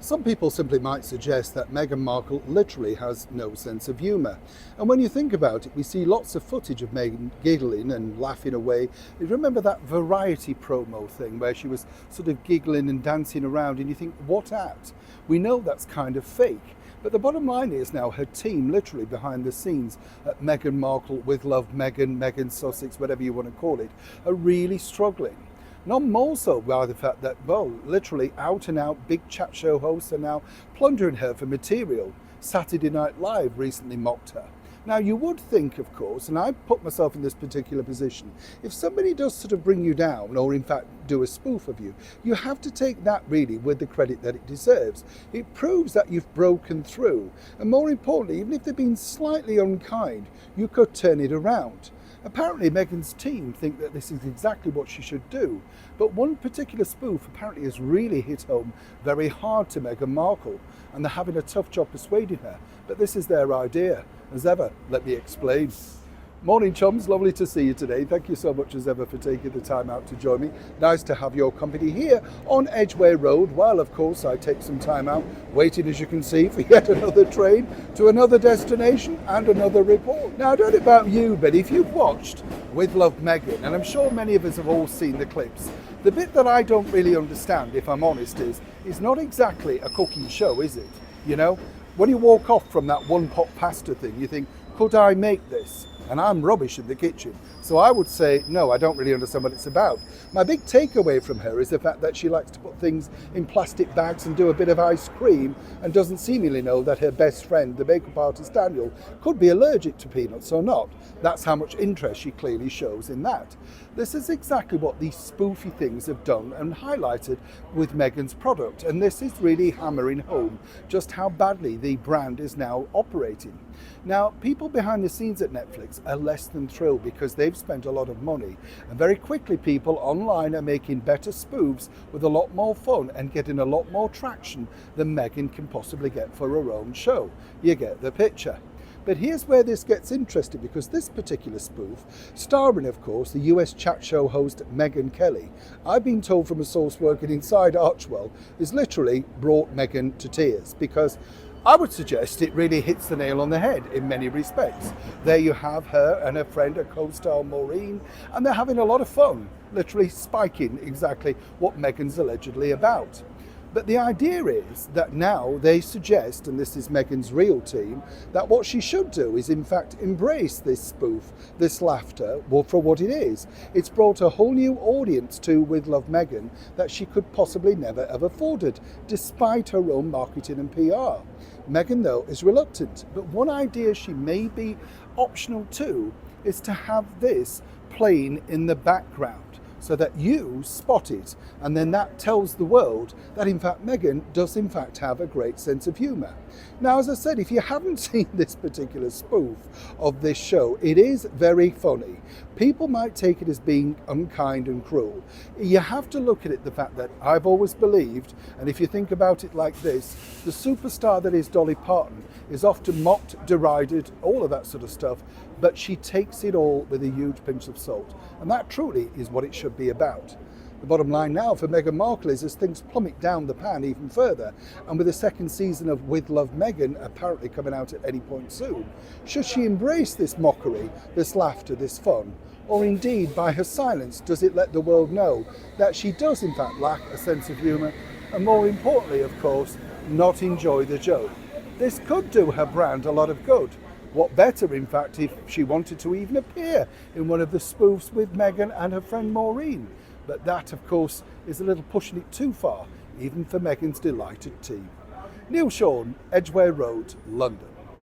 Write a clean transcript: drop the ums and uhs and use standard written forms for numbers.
Some people simply might suggest that Meghan Markle literally has no sense of humour. And when you think about it, we see lots of footage of Meghan giggling and laughing away. You remember that Variety promo thing where she was sort of giggling and dancing around, and you think, what at? We know that's kind of fake. But the bottom line is now her team, literally behind the scenes at Meghan Markle, with love Meghan, Meghan Sussex, whatever you want to call it, are really struggling. None more so by the fact that, well, literally out and out big chat show hosts are now plundering her for material. Saturday Night Live recently mocked her. Now, you would think, of course, and I put myself in this particular position, if somebody does sort of bring you down, or in fact do a spoof of you, you have to take that really with the credit that it deserves. It proves that you've broken through. And more importantly, even if they've been slightly unkind, you could turn it around. Apparently Meghan's team think that this is exactly what she should do, but one particular spoof apparently has really hit home very hard to Meghan Markle, and they're having a tough job persuading her, but this is their idea. As ever, let me explain. Morning chums, lovely to see you today. Thank you so much as ever for taking the time out to join me. Nice to have your company here on Edgware Road, while of course I take some time out waiting, as you can see, for yet another train to another destination and another report. Now, I don't know about you, but if you've watched With Love Megyn, and I'm sure many of us have all seen the clips, the bit that I don't really understand, if I'm honest, is it's not exactly a cooking show, is it? You know, when you walk off from that one pot pasta thing, you think, could I make this? And I'm rubbish in the kitchen. So I would say, no, I don't really understand what it's about. My big takeaway from her is the fact that she likes to put things in plastic bags and do a bit of ice cream, and doesn't seemingly know that her best friend, the makeup artist Daniel, could be allergic to peanuts or not. That's how much interest she clearly shows in that. This is exactly what these spoofy things have done and highlighted with Meghan's product. And this is really hammering home just how badly the brand is now operating. Now, people behind the scenes at Netflix are less than thrilled because they've spent a lot of money, and very quickly people online are making better spoofs with a lot more fun and getting a lot more traction than Meghan can possibly get for her own show. You get the picture. But here's where this gets interesting, because this particular spoof, starring of course the US chat show host Megyn Kelly, I've been told from a source working inside Archwell, has literally brought Meghan to tears, because I would suggest it really hits the nail on the head in many respects. There you have her and her friend, her co-star Maureen, and they're having a lot of fun, literally spiking exactly what Meghan's allegedly about. But the idea is that now they suggest, and this is Meghan's real team, that what she should do is in fact embrace this spoof, this laughter, for what it is. It's brought a whole new audience to With Love Megyn that she could possibly never have afforded, despite her own marketing and PR. Meghan, though, is reluctant, but one idea she may be optional to is to have this playing in the background, so that you spot it, and then that tells the world that in fact Meghan does in fact have a great sense of humour. Now, as I said, if you haven't seen this particular spoof of this show, it is very funny. People might take it as being unkind and cruel. You have to look at it the fact that I've always believed, and if you think about it like this, the superstar that is Dolly Parton is often mocked, derided, all of that sort of stuff, but she takes it all with a huge pinch of salt. And that truly is what it should be about. The bottom line now for Meghan Markle is, as things plummet down the pan even further, and with the second season of With Love Megyn apparently coming out at any point soon, should she embrace this mockery, this laughter, this fun? Or indeed, by her silence, does it let the world know that she does in fact lack a sense of humour, and more importantly, of course, not enjoy the joke? This could do her brand a lot of good. What better, in fact, if she wanted to even appear in one of the spoofs with Meghan and her friend Maureen. But that, of course, is a little pushing it too far, even for Meghan's delighted team. Neil Sean, Edgware Road, London.